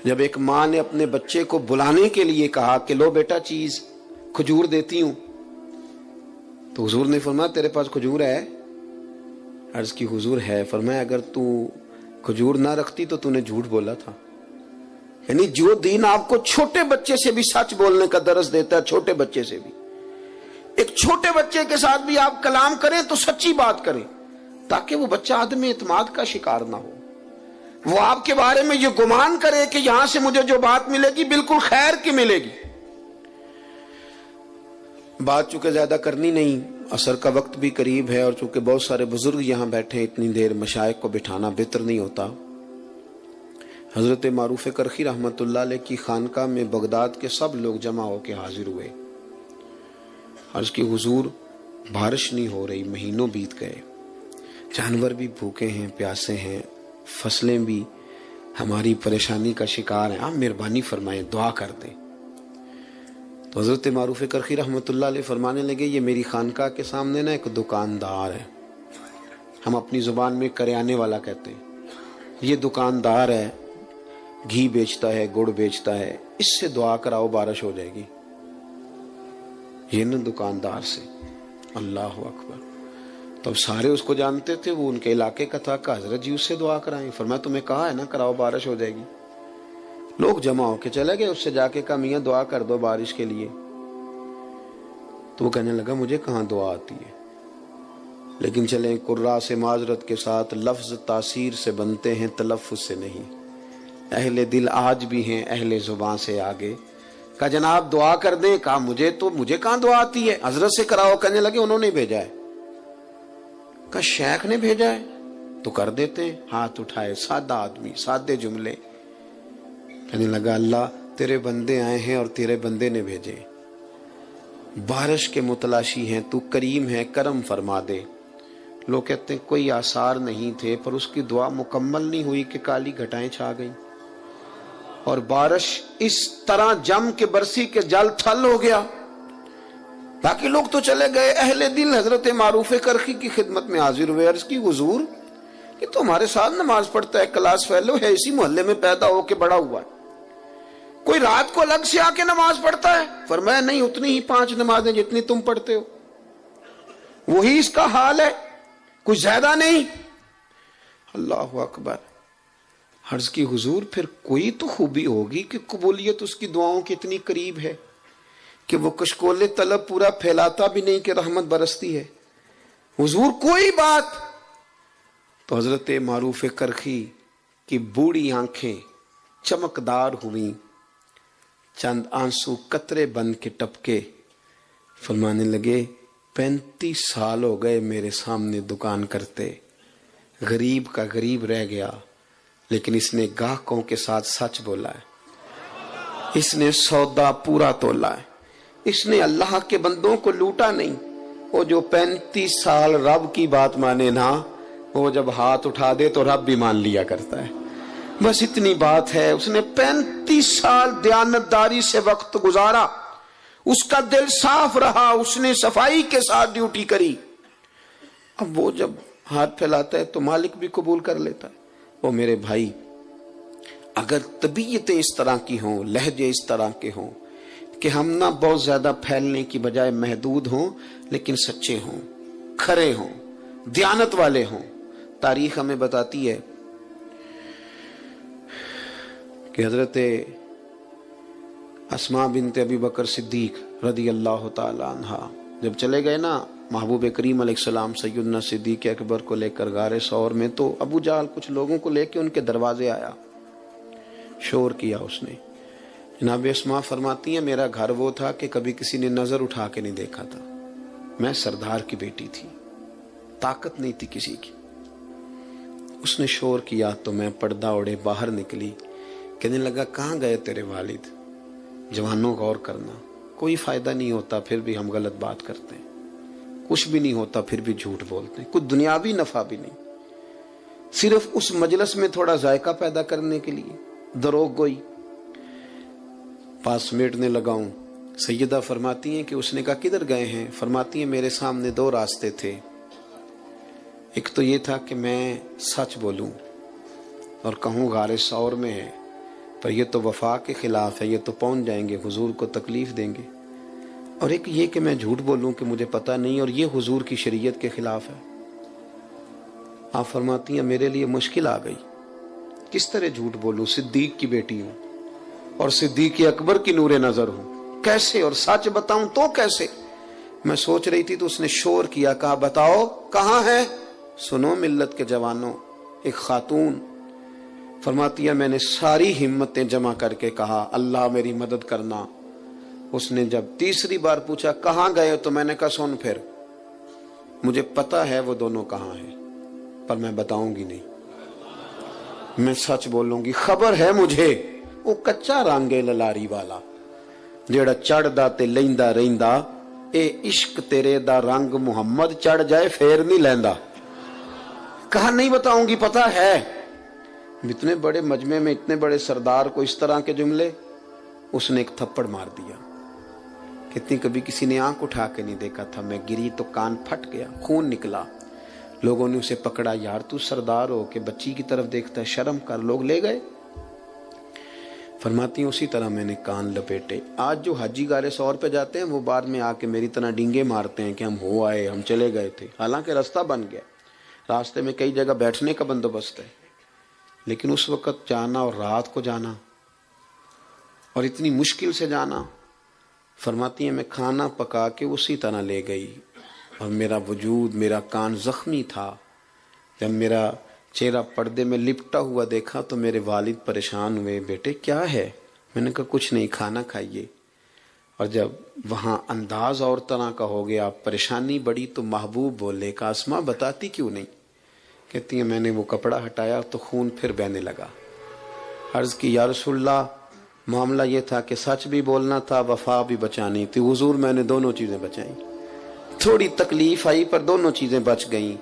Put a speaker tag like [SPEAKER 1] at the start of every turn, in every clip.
[SPEAKER 1] جب ایک ماں نے اپنے بچے کو بلانے کے لیے کہا کہ لو بیٹا چیز کھجور دیتی ہوں، تو حضور نے فرمایا تیرے پاس کھجور ہے؟ عرض کی حضور ہے۔ فرمایا اگر تو کھجور نہ رکھتی تو نے جھوٹ بولا تھا۔ یعنی جو دین آپ کو چھوٹے بچے سے بھی سچ بولنے کا درس دیتا ہے، چھوٹے بچے سے بھی، ایک چھوٹے بچے کے ساتھ بھی آپ کلام کریں تو سچی بات کریں، تاکہ وہ بچہ عدم اعتماد کا شکار نہ ہو، وہ آپ کے بارے میں یہ گمان کرے کہ یہاں سے مجھے جو بات ملے گی بالکل خیر کی ملے گی۔ بات چونکہ زیادہ کرنی نہیں، عصر کا وقت بھی قریب ہے، اور چونکہ بہت سارے بزرگ یہاں بیٹھے، اتنی دیر مشائخ کو بٹھانا بہتر نہیں ہوتا۔ حضرت معروف کرخی رحمت اللہ علیہ کی خانقاہ میں بغداد کے سب لوگ جمع ہو کے حاضر ہوئے۔ عرض کی حضور بارش نہیں ہو رہی، مہینوں بیت گئے، جانور بھی بھوکے ہیں، پیاسے ہیں، فصلیں بھی ہماری پریشانی کا شکار ہیں، آپ مہربانی فرمائیں، دعا کر دیں۔ تو حضرت معروف کرخی رحمت اللہ علیہ فرمانے لگے یہ میری خانقاہ کے سامنے نا ایک دکاندار ہے، ہم اپنی زبان میں کریانے والا کہتے ہیں، یہ دکاندار ہے، گھی بیچتا ہے، گڑ بیچتا ہے، اس سے دعا کراؤ بارش ہو جائے گی۔ یہ نا دکاندار سے، اللہ اکبر۔ تو اب سارے اس کو جانتے تھے، وہ ان کے علاقے کا تھا، کہ حضرت جی اس سے دعا کرائیں۔ فرمایا تمہیں کہا ہے نا کراؤ بارش ہو جائے گی۔ لوگ جمع ہو کے چلے گئے، اس سے جا کے کہا میاں دعا کر دو بارش کے لیے۔ تو وہ کہنے لگا مجھے کہاں دعا آتی ہے، لیکن چلیں قرا سے معذرت کے ساتھ، لفظ تاثیر سے بنتے ہیں تلفظ سے نہیں، اہل دل آج بھی ہیں اہل زبان سے آگے۔ کہا جناب دعا کر دیں۔ کہا مجھے کہاں دعا آتی ہے، حضرت سے کراؤ۔ کہنے لگے انہوں نے بھیجا ہے۔ کہا شیخ نے بھیجا ہے تو کر دیتے ہیں۔ ہاتھ اٹھائے، سادہ آدمی، سادے جملے۔ کہنے لگا اللہ تیرے بندے آئے ہیں اور تیرے بندے نے بھیجے، بارش کے متلاشی ہیں، تو کریم ہے، کرم فرما دے۔ لوگ کہتے ہیں کوئی آثار نہیں تھے، پر اس کی دعا مکمل نہیں ہوئی کہ کالی گھٹائیں چھا گئیں اور بارش اس طرح جم کے برسی کے جل تھل ہو گیا۔ باقی لوگ تو چلے گئے، اہل دل حضرت معروف کرخی کی خدمت میں حاضر ہوئے۔ عرض کی حضور یہ تو ہمارے ساتھ نماز پڑھتا ہے، کلاس فیلو ہے، اسی محلے میں پیدا ہو کے بڑا ہوا ہے، کوئی رات کو الگ سے آ کے نماز پڑھتا ہے؟ فرمایا نہیں، اتنی ہی 5 نمازیں جتنی تم پڑھتے ہو، وہی اس کا حال ہے، کچھ زیادہ نہیں۔ اللہ اکبر۔ عرض کی حضور پھر کوئی تو خوبی ہوگی کہ قبولیت اس کی دعاؤں کی اتنی قریب ہے کہ وہ کشکول طلب پورا پھیلاتا بھی نہیں کہ رحمت برستی ہے۔ حضور کوئی بات؟ تو حضرت معروف کرخی کی بوڑھی آنکھیں چمکدار ہوئیں، چند آنسو قطرے بن کے ٹپکے، فرمانے لگے 35 سال ہو گئے میرے سامنے دکان کرتے، غریب کا غریب رہ گیا، لیکن اس نے گاہکوں کے ساتھ سچ بولا ہے، اس نے سودا پورا تولا ہے، اس نے اللہ کے بندوں کو لوٹا نہیں۔ وہ جو 35 سال رب کی بات مانے نا، وہ جب ہاتھ اٹھا دے تو رب بھی مان لیا کرتا ہے۔ بس اتنی بات ہے، اس نے 35 سال دیانتداری سے وقت گزارا، اس کا دل صاف رہا، اس نے صفائی کے ساتھ ڈیوٹی کری۔ اب وہ جب ہاتھ پھیلاتا ہے تو مالک بھی قبول کر لیتا ہے۔ وہ میرے بھائی، اگر طبیعتیں اس طرح کی ہوں، لہجے اس طرح کے ہوں کہ ہم نہ بہت زیادہ پھیلنے کی بجائے محدود ہوں، لیکن سچے ہوں، کھرے ہوں، دیانت والے ہوں۔ تاریخ ہمیں بتاتی ہے کہ حضرت اسماء بنت ابی بکر صدیق رضی اللہ تعالی عنہ جب چلے گئے نا محبوب کریم علیہ السلام سیدنا صدیق اکبر کو لے کر غار ثور میں، تو ابو جہل کچھ لوگوں کو لے کے ان کے دروازے آیا، شور کیا اس نے۔ جناب اسماء فرماتی ہیں میرا گھر وہ تھا کہ کبھی کسی نے نظر اٹھا کے نہیں دیکھا تھا، میں سردار کی بیٹی تھی، طاقت نہیں تھی کسی کی۔ اس نے شور کیا تو میں پردہ اوڑے باہر نکلی، کہنے لگا کہاں گئے تیرے والد؟ جوانوں غور کرنا، کوئی فائدہ نہیں ہوتا پھر بھی ہم غلط بات کرتے ہیں، کچھ بھی نہیں ہوتا پھر بھی جھوٹ بولتے ہیں، کچھ دنیاوی نفع بھی نہیں، صرف اس مجلس میں تھوڑا ذائقہ پیدا کرنے کے لیے دروغ گوئی۔ پاس سمیٹنے لگاؤں، سیدہ فرماتی ہیں کہ اس نے کہا کدھر گئے ہیں؟ فرماتی ہیں میرے سامنے 2 راستے تھے، ایک تو یہ تھا کہ میں سچ بولوں اور کہوں غار ثور میں ہے، پر یہ تو وفا کے خلاف ہے، یہ تو پہنچ جائیں گے، حضور کو تکلیف دیں گے۔ اور ایک یہ کہ میں جھوٹ بولوں کہ مجھے پتہ نہیں، اور یہ حضور کی شریعت کے خلاف ہے۔ آپ فرماتی ہیں میرے لیے مشکل آ گئی، کس طرح جھوٹ بولوں؟ صدیق کی بیٹی ہوں اور صدیق اکبر کی نور نظر ہوں، کیسے؟ اور سچ بتاؤں تو کیسے؟ میں سوچ رہی تھی تو اس نے شور کیا، کہا بتاؤ کہاں ہے؟ سنو ملت کے جوانوں، ایک خاتون فرماتی ہے میں نے ساری ہمتیں جمع کر کے کہا اللہ میری مدد کرنا۔ اس نے جب تیسری بار پوچھا کہاں گئے تو میں نے کہا سن پھر، مجھے پتا ہے وہ دونوں کہاں ہیں پر میں بتاؤں گی نہیں، میں سچ بولوں گی۔ خبر ہے مجھے وہ کچا رانگے للاری والا جیڑا چڑھدا تے لیندا رہندا، اے عشق تیرے دا رنگ محمد چڑھ جائے پھر نہیں لیندا۔ کہا نہیں بتاؤں گی، پتا ہے۔ اتنے بڑے مجمع میں اتنے بڑے سردار کو اس طرح کے جملے، اس نے ایک تھپڑ مار دیا۔ کتنی کبھی کسی نے آنکھ اٹھا کے نہیں دیکھا تھا، میں گری تو کان پھٹ گیا، خون نکلا۔ لوگوں نے اسے پکڑا، یار تو سردار ہو کہ بچی کی طرف دیکھتا ہے، شرم کر۔ لوگ لے گئے۔ فرماتی ہیں اسی طرح میں نے کان لپیٹے۔ آج جو حاجی گارے سور پہ جاتے ہیں وہ بعد میں آ کے میری طرح ڈینگے مارتے ہیں کہ ہم ہو آئے، ہم چلے گئے تھے، حالانکہ راستہ بن گیا، راستے میں کئی جگہ بیٹھنے کا بندوبست ہے، لیکن اس وقت جانا اور رات کو جانا اور اتنی مشکل سے جانا۔ فرماتی ہیں میں کھانا پکا کے اسی طرح لے گئی اور میرا وجود، میرا کان زخمی تھا۔ جب میرا چہرہ پردے میں لپٹا ہوا دیکھا تو میرے والد پریشان ہوئے، بیٹے کیا ہے؟ میں نے کہا کچھ نہیں، کھانا کھائیے۔ اور جب وہاں انداز اور طرح کا ہو گیا، پریشانی بڑی، تو محبوب بولے کہ اسما بتاتی کیوں نہیں؟ کہتی ہیں میں نے وہ کپڑا ہٹایا تو خون پھر بہنے لگا۔ عرض کی یا رسول اللہ، معاملہ یہ تھا کہ سچ بھی بولنا تھا، وفا بھی بچانی تھی۔ حضور میں نے دونوں چیزیں بچائیں، تھوڑی تکلیف آئی پر دونوں چیزیں بچ گئیں۔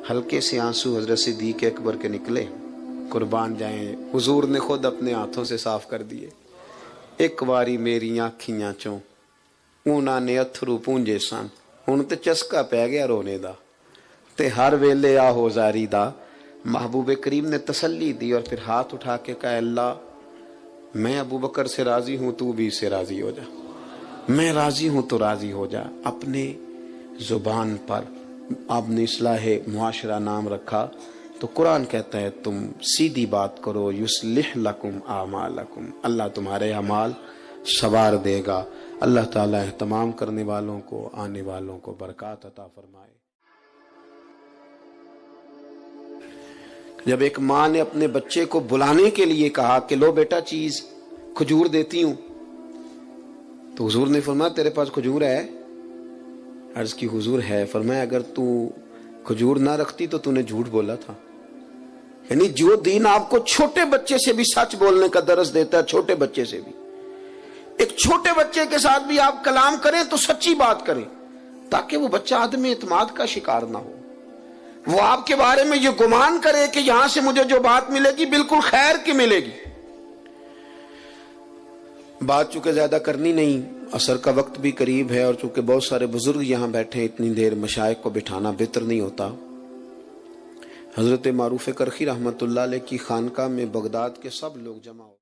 [SPEAKER 1] ہلکے سے آنسو حضرت صدیق اکبر کے نکلے، قربان جائیں، حضور نے خود اپنے ہاتھوں سے صاف کر دیے۔ ایک واری میری آنکھیاں چوں اونا نے اتھرو پونجے سن، ہن تے چسکا پہ گیا رونے دا، تے ہر ویلے آہو زاری دا۔ محبوب کریم نے تسلی دی اور پھر ہاتھ اٹھا کے کہا اللہ میں ابو بکر سے راضی ہوں، تو بھی اس سے راضی ہو جا، میں راضی ہوں تو راضی ہو جا۔ اپنے زبان پر آپ نے اصلاح معاشرہ نام رکھا تو قرآن کہتا ہے تم سیدھی بات کرو، یصلح لکم اعمالکم، اللہ تمہارے اعمال سوار دے گا۔ اللہ تعالیٰ اہتمام کرنے والوں کو، آنے والوں کو برکات عطا فرمائے۔ جب ایک ماں نے اپنے بچے کو بلانے کے لیے کہا کہ لو بیٹا چیز، کھجور دیتی ہوں، تو حضور نے فرمایا تیرے پاس کھجور ہے؟ عرض کی حضور ہے۔ فرمایا اگر تو کھجور نہ رکھتی تو نے جھوٹ بولا تھا۔ یعنی جو دین آپ کو چھوٹے بچے سے بھی سچ بولنے کا درس دیتا ہے، چھوٹے بچے سے بھی، ایک چھوٹے بچے کے ساتھ بھی آپ کلام کریں تو سچی بات کریں، تاکہ وہ بچہ عدم اعتماد کا شکار نہ ہو، وہ آپ کے بارے میں یہ گمان کرے کہ یہاں سے مجھے جو بات ملے گی بالکل خیر کی ملے گی۔ بات چونکہ زیادہ کرنی نہیں، عصر کا وقت بھی قریب ہے، اور چونکہ بہت سارے بزرگ یہاں بیٹھے ہیں، اتنی دیر مشائخ کو بٹھانا بہتر نہیں ہوتا۔ حضرت معروف کرخی رحمۃ اللہ علیہ کی خانقاہ میں بغداد کے سب لوگ جمع ہو